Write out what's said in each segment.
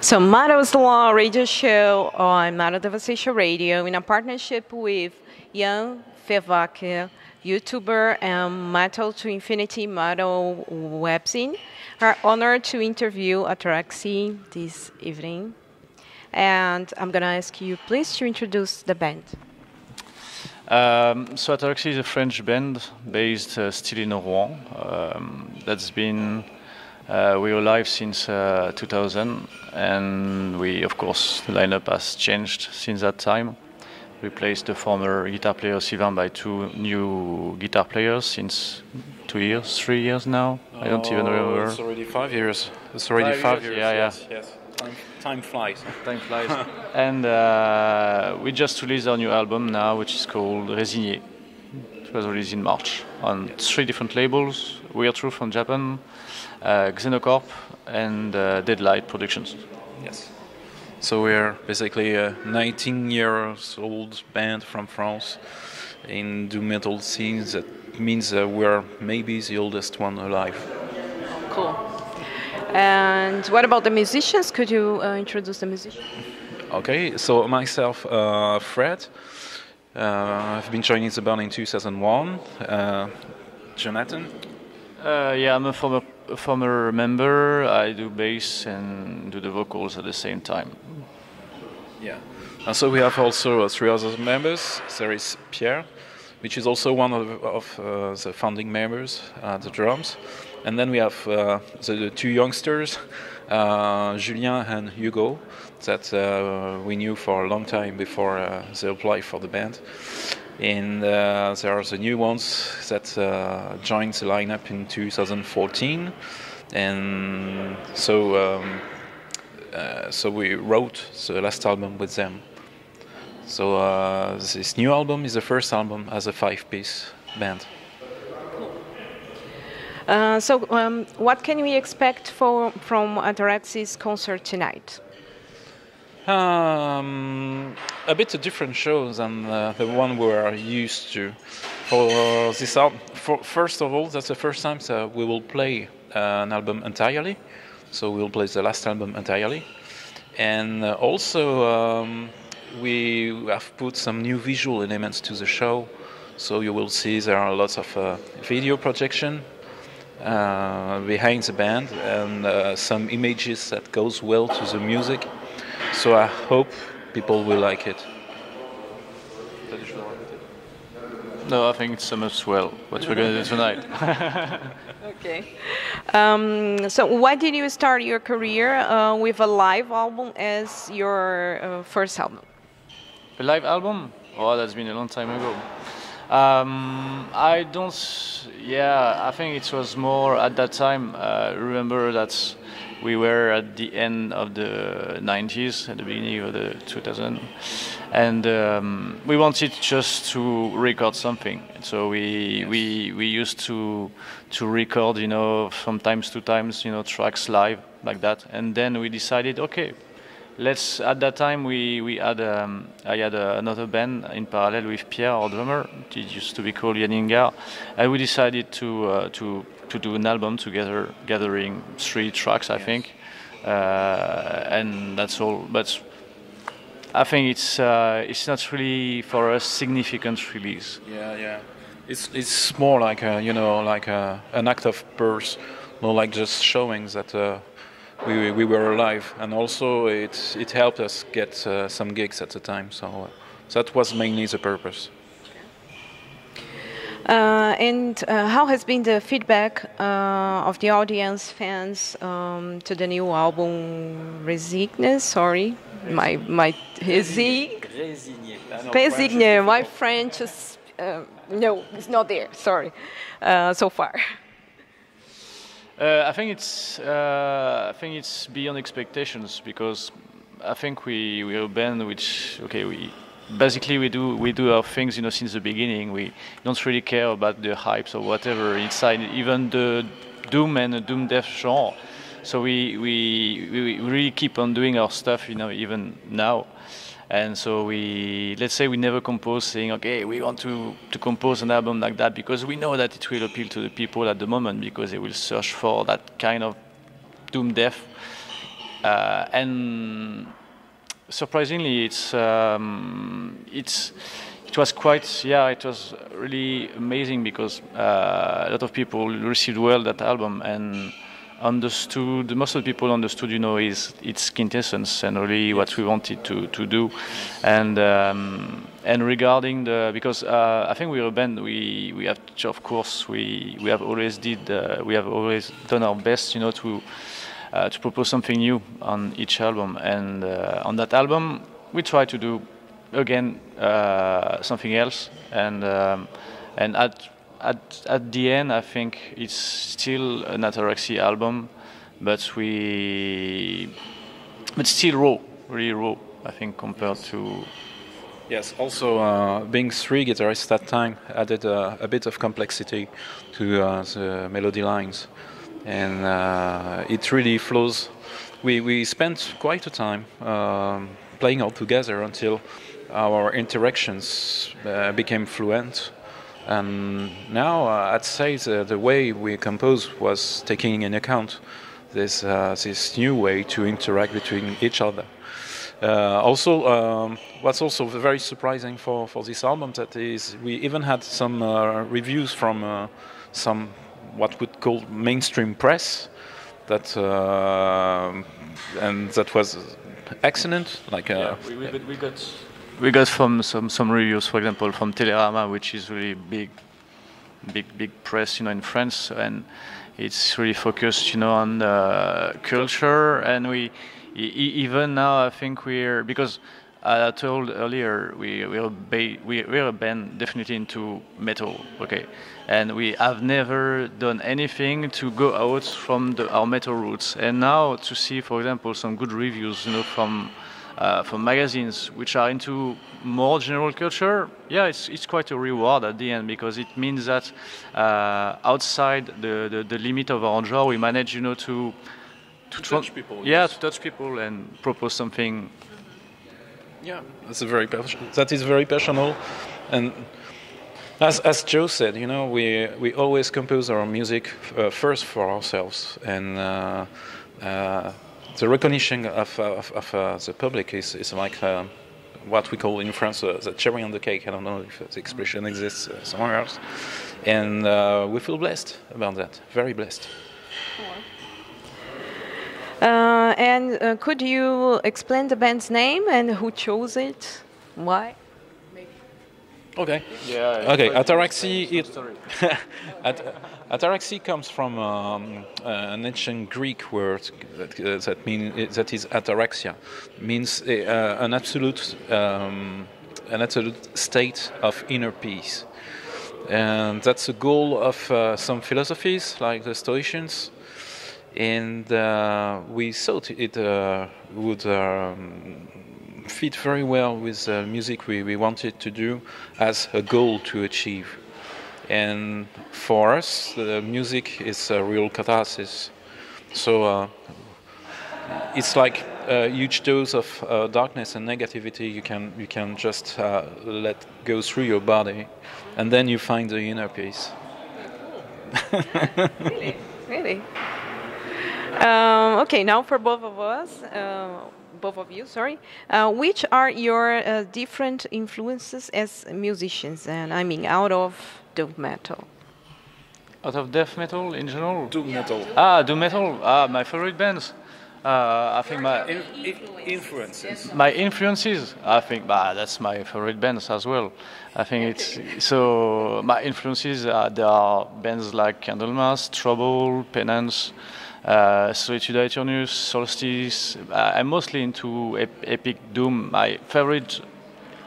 So Maro's Law radio show on Maro Devastation Radio in a partnership with young Vervaeke, YouTuber and Metal to Infinity Maro webzine. Are honored to interview ATARAXIE this evening. And I'm going to ask you please to introduce the band. So ATARAXIE is a French band based still in Rouen. That's been we are live since 2000, and we, of course, the lineup has changed since that time. Replaced the former guitar player Sylvain by two new guitar players since 2 years, 3 years now. I don't even remember. It's already 5 years. It's already 5 years. Yeah, yes, yeah. Yes. Time flies. Time flies. And we just released our new album now, which is called Résigné. It was released in March on 3 different labels: Weird Truth from Japan, Xenocorp, and Deadlight Productions. Yes. So we're basically a 19-year-old band from France in doom metal scenes. That means we're maybe the oldest one alive. Cool. And what about the musicians? Could you introduce the musicians? Okay, so myself, Fred. I've been joining the band in 2001. Jonathan? Yeah, I'm a former member. I do bass and do the vocals at the same time. Yeah. And so we have also 3 other members. There is Pierre, which is also one of the founding members, the drums. And then we have the 2 youngsters, Julien and Hugo, that we knew for a long time before they applied for the band. And there are the new ones that joined the lineup in 2014. And so we wrote the last album with them. So this new album is the first album as a 5-piece band. So what can we expect from ATARAXIE's concert tonight? A bit of different shows than the one we are used to. For this album, first of all, that's the first time that we will play an album entirely. So we'll play the last album entirely. And also we have put some new visual elements to the show. So you will see there are lots of video projection behind the band and some images that goes well to the music. So I hope people will like it. No, I think it sums well what we're going to do tonight. Okay. So why did you start your career with a live album as your first album? A live album? Oh, that's been a long time ago. I think it was more at that time. Remember that we were at the end of the 90s, at the beginning of the 2000s, and we wanted just to record something. So we used to record, from times to times, tracks live like that, and then we decided, okay. At that time, I had another band in parallel with Pierre, our drummer. It used to be called Yaningar, and we decided to do an album together, gathering 3 tracks, I think, and that's all. But I think it's not really for us significant release. Yeah. It's more like an act of birth, more like just showing that. We were alive, and also it helped us get some gigs at the time, so that was mainly the purpose. And how has been the feedback of the audience, fans, to the new album Résigné? Sorry, my Résigné. My French is no, it's not there. Sorry, so far. I think it's beyond expectations, because I think we're a band which we do our things since the beginning. We don't really care about the hypes or whatever inside even the doom and the doom death genre. So we really keep on doing our stuff even now. And so let's say we never compose saying, okay, we want to compose an album like that, because we know that it will appeal to the people at the moment, because they will search for that kind of doom death. and surprisingly, it was quite, yeah, it was really amazing because a lot of people received well that album and understood, most of the people understood, its quintessence and really what we wanted to do. And regarding because I think we're a band, we have, of course, we have always done our best, to propose something new on each album. And on that album, we try to do again something else, and at the end, I think it's still an ATARAXIE album, but still raw, really raw, I think, compared to. Yes, also being three guitarists that time added a bit of complexity to the melody lines, and it really flows. We spent quite a time playing all together until our interactions became fluent. And now I'd say the way we compose was taking in account this new way to interact between each other. What's also very surprising for this album, that is, we even had some reviews from some what would call mainstream press, that and that was excellent. Like we got from some reviews, for example, from Télérama, which is really big press, in France, and it's really focused, on culture. And we even now, I think because I told earlier, we're a band definitely into metal, okay, and we have never done anything to go out from our metal roots. And now to see, for example, some good reviews, from magazines which are into more general culture, yeah, it's quite a reward at the end, because it means that outside the limit of our genre, we manage, to touch people. Yeah, yes. to touch people and propose something. Yeah, that is very personal, and as Joe said, we always compose our music first for ourselves, and the recognition of the public is like what we call in France the cherry on the cake. I don't know if the expression exists somewhere else, and we feel blessed about that, very blessed. And could you explain the band's name and who chose it? Why? Okay. Yeah. Okay. ATARAXIE. ATARAXIE comes from an ancient Greek word that is ataraxia, means an absolute state of inner peace, and that's the goal of some philosophies like the Stoicians. And we thought it would fit very well with the music we wanted to do as a goal to achieve. And for us, the music is a real catharsis. So it's like a huge dose of darkness and negativity you can just let go through your body, and then you find the inner peace. Really? Okay, now for both of you, sorry. Which are your different influences as musicians? And I mean, out of death metal. Out of death metal in general? Doom metal. Doom metal. My favorite bands. I think my influences. My influences. I think that's my favorite bands as well. I think it's so. My influences there are bands like Candlemas, Trouble, Penance, Solitude Aeternus, Solstice. I'm mostly into epic doom. My favorite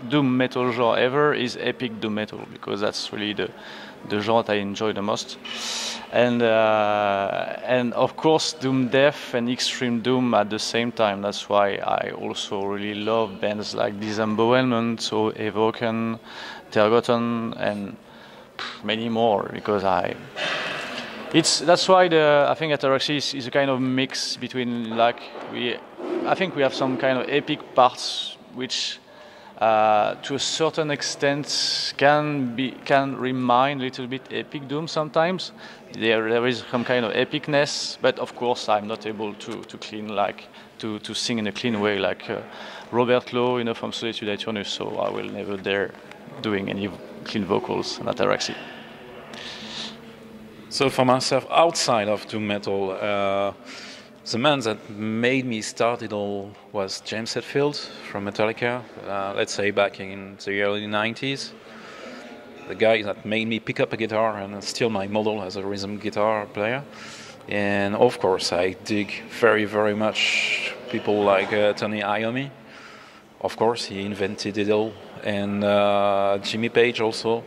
doom metal genre ever is epic doom metal, because that's really the genre that I enjoy the most. And of course doom death and extreme doom at the same time. That's why I also really love bands like Disembowelment, so Vervaeke, Tergotten, and many more, because that's why I think ATARAXIE is a kind of mix between, like, I think we have some kind of epic parts which to a certain extent can remind a little bit epic doom sometimes. There is some kind of epicness, but of course I'm not able to clean like to sing in a clean way like Robert Lowe, you know, from Solitude Aeternus. So I will never dare doing any clean vocals on ATARAXIE. So for myself, outside of doom metal, the man that made me start it all was James Hetfield from Metallica, let's say back in the early 90s. The guy that made me pick up a guitar and still my model as a rhythm guitar player. And of course I dig very, very much people like Tony Iommi. Of course he invented it all. And Jimmy Page also.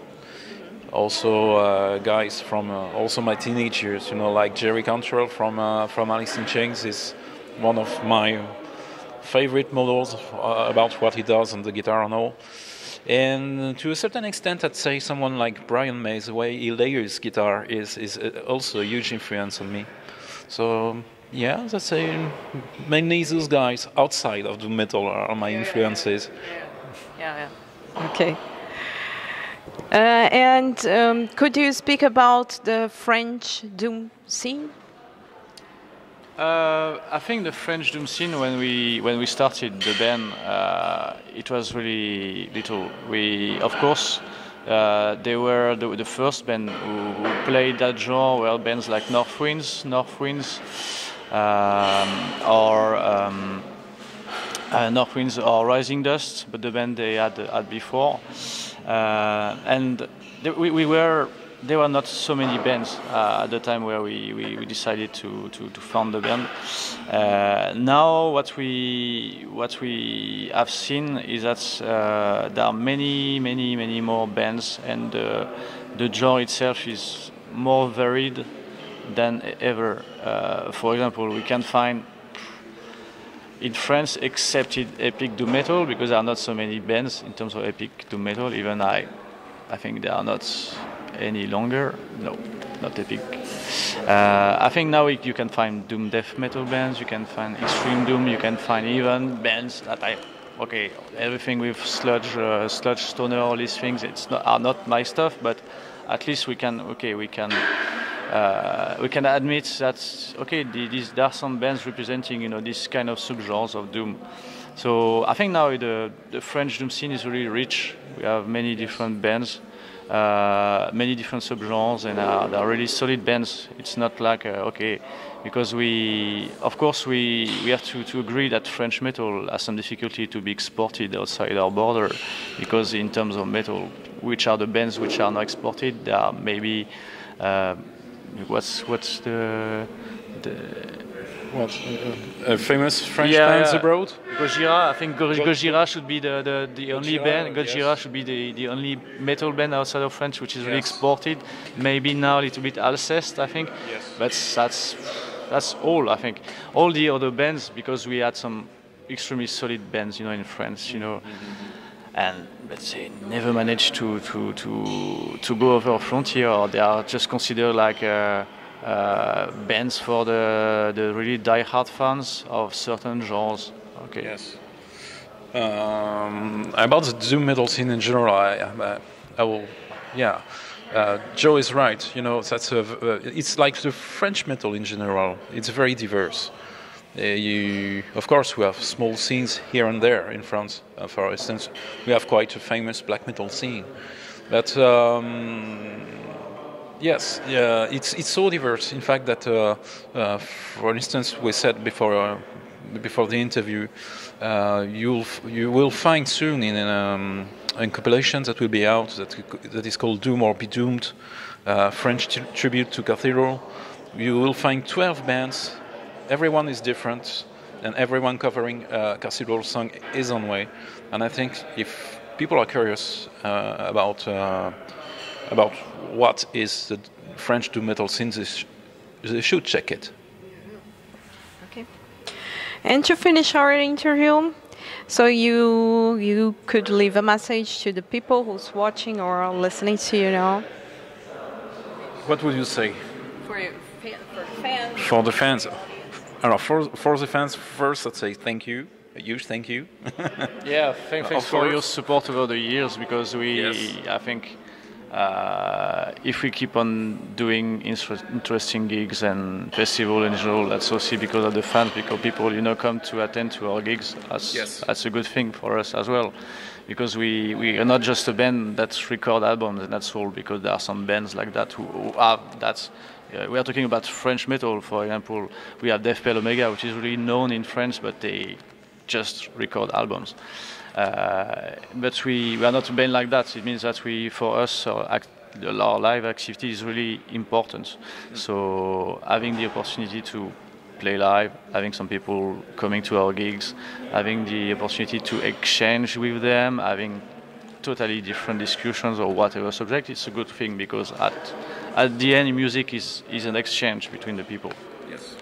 Also guys from also my teenage years, you know, like Jerry Cantrell from Alice in Chains is one of my favorite models about what he does on the guitar and all. And to a certain extent, I'd say someone like Brian May, the way he layers guitar is also a huge influence on me. So yeah, that's mainly those guys outside of the metal are my influences. Yeah. Okay. Could you speak about the French doom scene? I think the French doom scene when we started the band, it was really little. We, of course, they were the first band who played that genre. Were bands like Northwinds, or Rising Dust, but the band they had before, and there were not so many bands at the time where we decided to found the band. Now what we have seen is that there are many more bands, and the genre itself is more varied than ever. For example, we can find in France accepted epic doom metal because there are not so many bands in terms of epic doom metal. Even I think there are not any longer. No, not epic. I think now you can find doom death metal bands, you can find extreme doom, you can find even bands that everything with sludge, stoner, all these things are not my stuff, but at least we can admit that there are some bands representing, you know, this kind of subgenres of doom. So I think now the French doom scene is really rich. We have many different bands, many different subgenres, and they are really solid bands. It's not like because we have to agree that French metal has some difficulty to be exported outside our border, because in terms of metal, which are the bands which are not exported, there are maybe what's the famous French bands abroad? Gojira. I think Gojira should be the only band. Gojira should be the only metal band outside of France which is really exported. Maybe now a little bit Alcest, I think. Yes. But that's all. I think all the other bands, because we had some extremely solid bands, you know, in France, you know. And let's say never managed to go over a frontier, or they are just considered like bands for the really die-hard fans of certain genres. Okay. Yes. About the doom metal scene in general, I will. Yeah. Joe is right. You know, it's like the French metal in general. It's very diverse. Of course, we have small scenes here and there in France. For instance, we have quite a famous black metal scene. But yes, it's so diverse. In fact, that for instance, we said before the interview, you will find soon in a compilation that will be out that is called Doom or Be Doomed, French tribute to Cathedral. You will find 12 bands. Everyone is different, and everyone covering Cathedral song is on way. And I think if people are curious about what is the French doom metal scene, they should check it. Okay. And to finish our interview, so you could leave a message to the people who's watching or listening to you now. What would you say? For fans. For the fans. For the fans, first, I'd say thank you, a huge thank you. Yeah, thanks Of for course. your support over the years, because I think if we keep on doing interesting gigs and festival in general, that's also because of the fans, because people come to attend to our gigs. That's a good thing for us as well, because we are not just a band that record albums and that's all, because there are some bands like that who have that. We are talking about French metal, for example. We have Death Pale Omega, which is really known in France, but they just record albums. But we are not a band like that. It means that for us, our live activity is really important. So having the opportunity to play live, having some people coming to our gigs, having the opportunity to exchange with them, having totally different discussions or whatever subject, it's a good thing, because at the end, music is an exchange between the people. Yes.